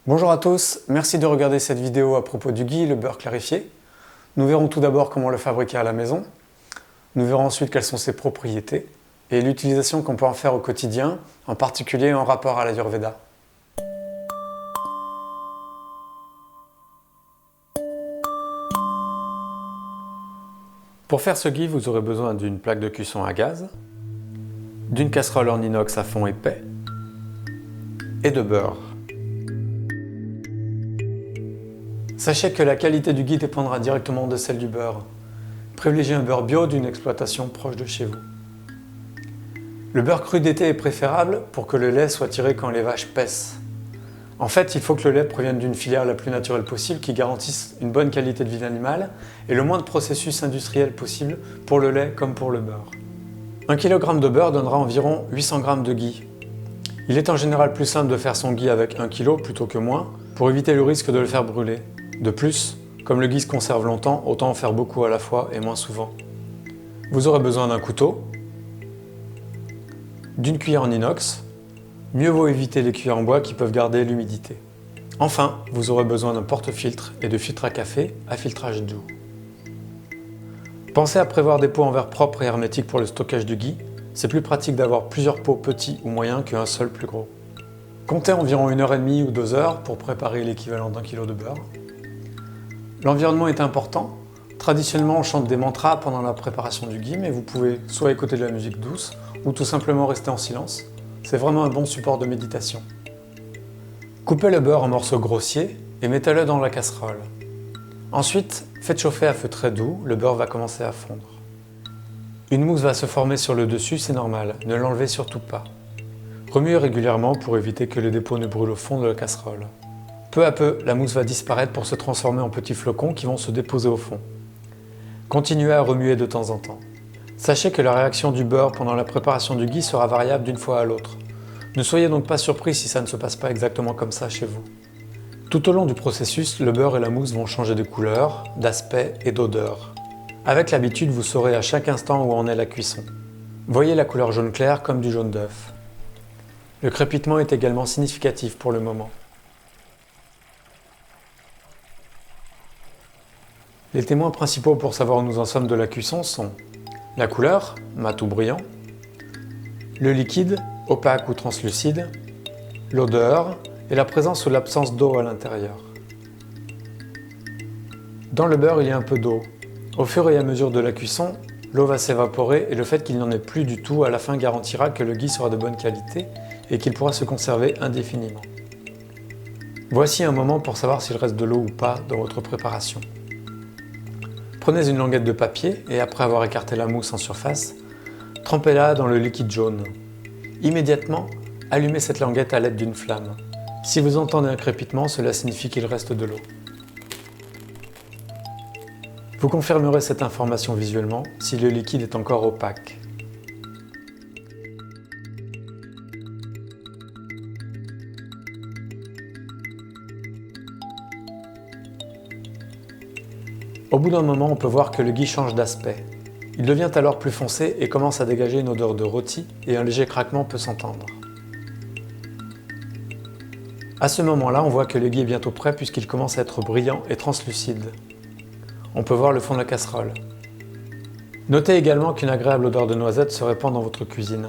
Bonjour à tous, merci de regarder cette vidéo à propos du ghee, le beurre clarifié. Nous verrons tout d'abord comment le fabriquer à la maison. Nous verrons ensuite quelles sont ses propriétés et l'utilisation qu'on peut en faire au quotidien, en particulier en rapport à l'Ayurveda. Pour faire ce ghee, vous aurez besoin d'une plaque de cuisson à gaz, d'une casserole en inox à fond épais et de beurre. Sachez que la qualité du ghee dépendra directement de celle du beurre. Privilégiez un beurre bio d'une exploitation proche de chez vous. Le beurre cru d'été est préférable pour que le lait soit tiré quand les vaches paissent. En fait, il faut que le lait provienne d'une filière la plus naturelle possible qui garantisse une bonne qualité de vie animale et le moins de processus industriels possible pour le lait comme pour le beurre. 1 kg de beurre donnera environ 800 g de ghee. Il est en général plus simple de faire son ghee avec 1 kg plutôt que moins pour éviter le risque de le faire brûler. De plus, comme le ghee se conserve longtemps, autant en faire beaucoup à la fois et moins souvent. Vous aurez besoin d'un couteau, d'une cuillère en inox. Mieux vaut éviter les cuillères en bois qui peuvent garder l'humidité. Enfin, vous aurez besoin d'un porte-filtre et de filtre à café à filtrage doux. Pensez à prévoir des pots en verre propres et hermétiques pour le stockage du ghee. C'est plus pratique d'avoir plusieurs pots petits ou moyens qu'un seul plus gros. Comptez environ 1h30 ou 2 heures pour préparer l'équivalent d'1 kg de beurre. L'environnement est important. Traditionnellement, on chante des mantras pendant la préparation du ghee, mais vous pouvez soit écouter de la musique douce ou tout simplement rester en silence. C'est vraiment un bon support de méditation. Coupez le beurre en morceaux grossiers et mettez-le dans la casserole. Ensuite, faites chauffer à feu très doux, le beurre va commencer à fondre. Une mousse va se former sur le dessus, c'est normal, ne l'enlevez surtout pas. Remuez régulièrement pour éviter que le dépôt ne brûle au fond de la casserole. Peu à peu, la mousse va disparaître pour se transformer en petits flocons qui vont se déposer au fond. Continuez à remuer de temps en temps. Sachez que la réaction du beurre pendant la préparation du ghee sera variable d'une fois à l'autre. Ne soyez donc pas surpris si ça ne se passe pas exactement comme ça chez vous. Tout au long du processus, le beurre et la mousse vont changer de couleur, d'aspect et d'odeur. Avec l'habitude, vous saurez à chaque instant où en est la cuisson. Voyez la couleur jaune clair comme du jaune d'œuf. Le crépitement est également significatif pour le moment. Les témoins principaux pour savoir où nous en sommes de la cuisson sont la couleur, mat ou brillant, le liquide, opaque ou translucide, l'odeur et la présence ou l'absence d'eau à l'intérieur. Dans le beurre, il y a un peu d'eau. Au fur et à mesure de la cuisson, l'eau va s'évaporer et le fait qu'il n'y en ait plus du tout à la fin garantira que le ghee sera de bonne qualité et qu'il pourra se conserver indéfiniment. Voici un moment pour savoir s'il reste de l'eau ou pas dans votre préparation. Prenez une languette de papier et après avoir écarté la mousse en surface, trempez-la dans le liquide jaune. Immédiatement, allumez cette languette à l'aide d'une flamme. Si vous entendez un crépitement, cela signifie qu'il reste de l'eau. Vous confirmerez cette information visuellement si le liquide est encore opaque. Au bout d'un moment, on peut voir que le ghee change d'aspect. Il devient alors plus foncé et commence à dégager une odeur de rôti et un léger craquement peut s'entendre. À ce moment-là, on voit que le ghee est bientôt prêt puisqu'il commence à être brillant et translucide. On peut voir le fond de la casserole. Notez également qu'une agréable odeur de noisette se répand dans votre cuisine.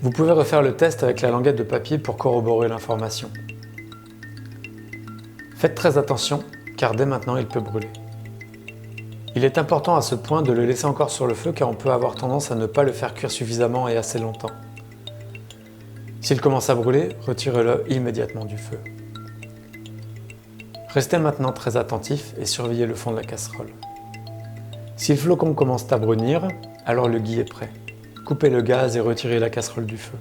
Vous pouvez refaire le test avec la languette de papier pour corroborer l'information. Faites très attention, car dès maintenant il peut brûler. Il est important à ce point de le laisser encore sur le feu car on peut avoir tendance à ne pas le faire cuire suffisamment et assez longtemps. S'il commence à brûler, retirez-le immédiatement du feu. Restez maintenant très attentif et surveillez le fond de la casserole. Si le flocon commence à brunir, alors le ghee est prêt. Coupez le gaz et retirez la casserole du feu.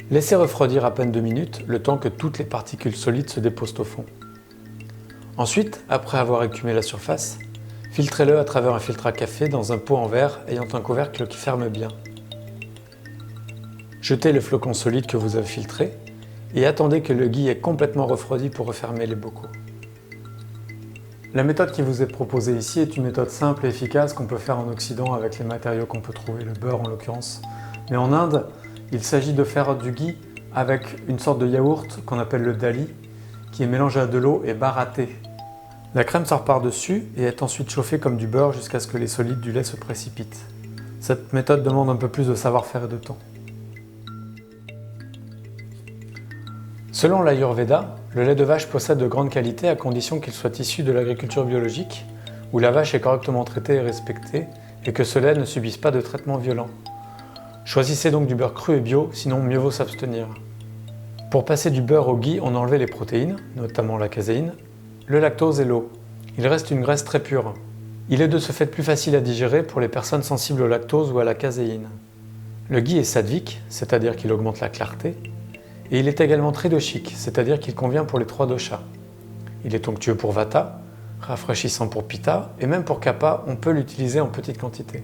Laissez refroidir à peine 2 minutes, le temps que toutes les particules solides se déposent au fond. Ensuite, après avoir écumé la surface, filtrez-le à travers un filtre à café dans un pot en verre ayant un couvercle qui ferme bien. Jetez le flocon solide que vous avez filtré et attendez que le ghee ait complètement refroidi pour refermer les bocaux. La méthode qui vous est proposée ici est une méthode simple et efficace qu'on peut faire en Occident avec les matériaux qu'on peut trouver, le beurre en l'occurrence. Mais en Inde, il s'agit de faire du ghee avec une sorte de yaourt qu'on appelle le dali, qui est mélangé à de l'eau et baratté. La crème sort par-dessus et est ensuite chauffée comme du beurre jusqu'à ce que les solides du lait se précipitent. Cette méthode demande un peu plus de savoir-faire et de temps. Selon l'Ayurveda, le lait de vache possède de grandes qualités à condition qu'il soit issu de l'agriculture biologique, où la vache est correctement traitée et respectée, et que ce lait ne subisse pas de traitement violent. Choisissez donc du beurre cru et bio, sinon mieux vaut s'abstenir. Pour passer du beurre au ghee, on enlève les protéines, notamment la caséine, le lactose et l'eau. Il reste une graisse très pure. Il est de ce fait plus facile à digérer pour les personnes sensibles au lactose ou à la caséine. Le ghee est sattvique, c'est-à-dire qu'il augmente la clarté, et il est également tridoshique, c'est-à-dire qu'il convient pour les 3 doshas. Il est onctueux pour vata, rafraîchissant pour pitta, et même pour kapha, on peut l'utiliser en petite quantité.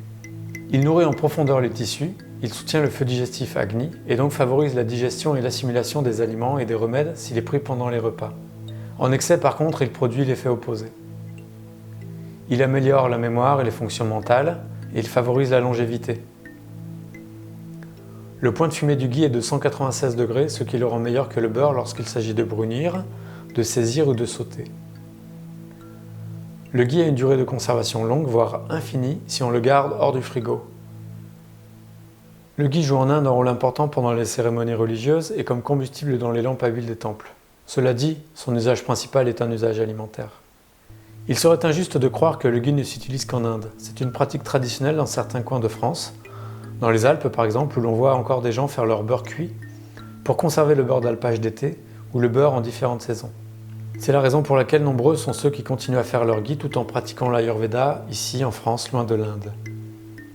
Il nourrit en profondeur les tissus, il soutient le feu digestif agni, et donc favorise la digestion et l'assimilation des aliments et des remèdes s'il est pris pendant les repas. En excès, par contre, il produit l'effet opposé. Il améliore la mémoire et les fonctions mentales, et il favorise la longévité. Le point de fumée du ghee est de 196 degrés, ce qui le rend meilleur que le beurre lorsqu'il s'agit de brunir, de saisir ou de sauter. Le ghee a une durée de conservation longue, voire infinie, si on le garde hors du frigo. Le ghee joue en Inde un rôle important pendant les cérémonies religieuses et comme combustible dans les lampes à huile des temples. Cela dit, son usage principal est un usage alimentaire. Il serait injuste de croire que le ghee ne s'utilise qu'en Inde. C'est une pratique traditionnelle dans certains coins de France, dans les Alpes par exemple, où l'on voit encore des gens faire leur beurre cuit pour conserver le beurre d'alpage d'été ou le beurre en différentes saisons. C'est la raison pour laquelle nombreux sont ceux qui continuent à faire leur ghee tout en pratiquant l'Ayurveda, ici en France, loin de l'Inde.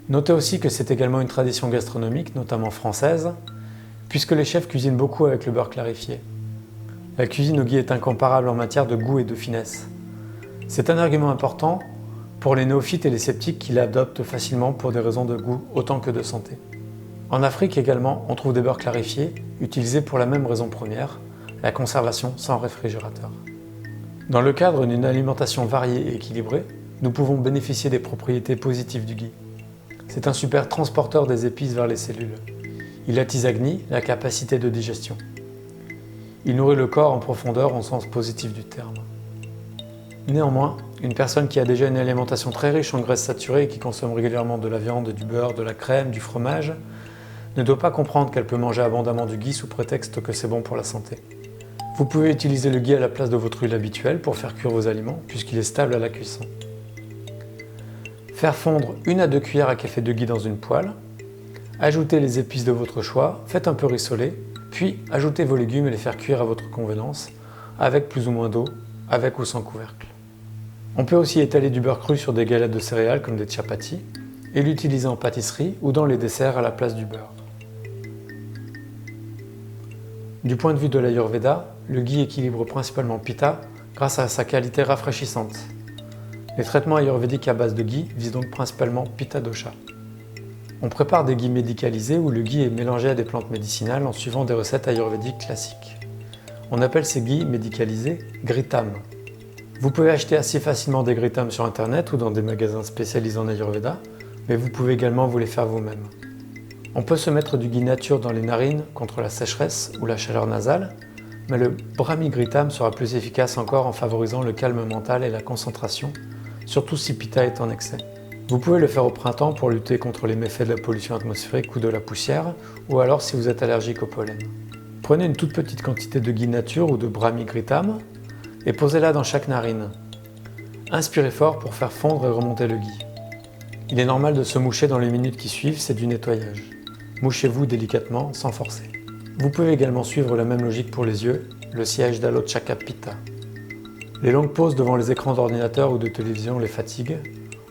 Notez aussi que c'est également une tradition gastronomique, notamment française, puisque les chefs cuisinent beaucoup avec le beurre clarifié. La cuisine au ghee est incomparable en matière de goût et de finesse. C'est un argument important pour les néophytes et les sceptiques qui l'adoptent facilement pour des raisons de goût autant que de santé. En Afrique également, on trouve des beurres clarifiés, utilisés pour la même raison première, la conservation sans réfrigérateur. Dans le cadre d'une alimentation variée et équilibrée, nous pouvons bénéficier des propriétés positives du ghee. C'est un super transporteur des épices vers les cellules. Il attise Agni, la capacité de digestion. Il nourrit le corps en profondeur au sens positif du terme. Néanmoins, une personne qui a déjà une alimentation très riche en graisses saturées et qui consomme régulièrement de la viande, du beurre, de la crème, du fromage, ne doit pas comprendre qu'elle peut manger abondamment du ghee sous prétexte que c'est bon pour la santé. Vous pouvez utiliser le ghee à la place de votre huile habituelle pour faire cuire vos aliments, puisqu'il est stable à la cuisson. Faire fondre 1 à 2 cuillères à café de ghee dans une poêle, ajoutez les épices de votre choix, faites un peu rissoler, puis ajoutez vos légumes et les faire cuire à votre convenance, avec plus ou moins d'eau, avec ou sans couvercle. On peut aussi étaler du beurre cru sur des galettes de céréales comme des chapatis et l'utiliser en pâtisserie ou dans les desserts à la place du beurre. Du point de vue de l'Ayurveda, le ghee équilibre principalement pitta grâce à sa qualité rafraîchissante. Les traitements ayurvédiques à base de ghee visent donc principalement pitta dosha. On prépare des ghee médicalisés où le ghee est mélangé à des plantes médicinales en suivant des recettes ayurvédiques classiques. On appelle ces ghee médicalisés gritam. Vous pouvez acheter assez facilement des gritam sur internet ou dans des magasins spécialisés en Ayurveda, mais vous pouvez également vous les faire vous-même. On peut se mettre du ghee nature dans les narines contre la sécheresse ou la chaleur nasale, mais le Brahmi Gritam sera plus efficace encore en favorisant le calme mental et la concentration, surtout si pitta est en excès. Vous pouvez le faire au printemps pour lutter contre les méfaits de la pollution atmosphérique ou de la poussière, ou alors si vous êtes allergique au pollen. Prenez une toute petite quantité de ghee nature ou de Brahmi Gritam et posez-la dans chaque narine. Inspirez fort pour faire fondre et remonter le ghee. Il est normal de se moucher dans les minutes qui suivent, c'est du nettoyage. Mouchez-vous délicatement, sans forcer. Vous pouvez également suivre la même logique pour les yeux, le siège d'Alochaka Pitta. Les longues pauses devant les écrans d'ordinateur ou de télévision les fatiguent.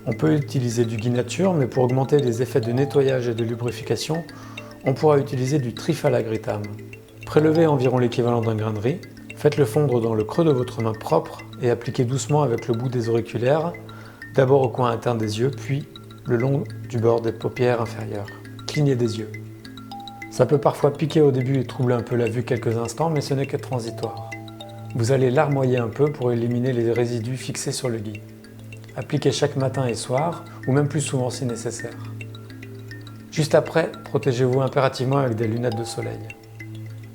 On peut utiliser du ghee nature, mais pour augmenter les effets de nettoyage et de lubrification, on pourra utiliser du Triphala Gritam. Prélevez environ l'équivalent d'un grain de riz, faites-le fondre dans le creux de votre main propre et appliquez doucement avec le bout des auriculaires, d'abord au coin interne des yeux, puis le long du bord des paupières inférieures. Clignez des yeux. Ça peut parfois piquer au début et troubler un peu la vue quelques instants, mais ce n'est que transitoire. Vous allez larmoyer un peu pour éliminer les résidus fixés sur le ghee. Appliquez chaque matin et soir, ou même plus souvent si nécessaire. Juste après, protégez-vous impérativement avec des lunettes de soleil.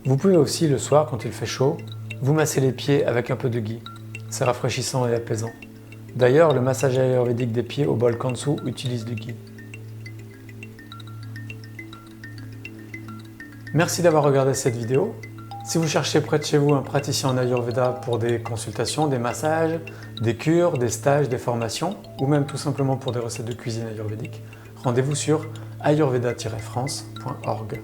Vous pouvez aussi, le soir, quand il fait chaud, vous masser les pieds avec un peu de ghee. C'est rafraîchissant et apaisant. D'ailleurs, le massage ayurvédique des pieds au bol Kansu utilise du ghee. Merci d'avoir regardé cette vidéo. Si vous cherchez près de chez vous un praticien en Ayurveda pour des consultations, des massages, des cures, des stages, des formations, ou même tout simplement pour des recettes de cuisine ayurvédique, rendez-vous sur ayurveda-france.org.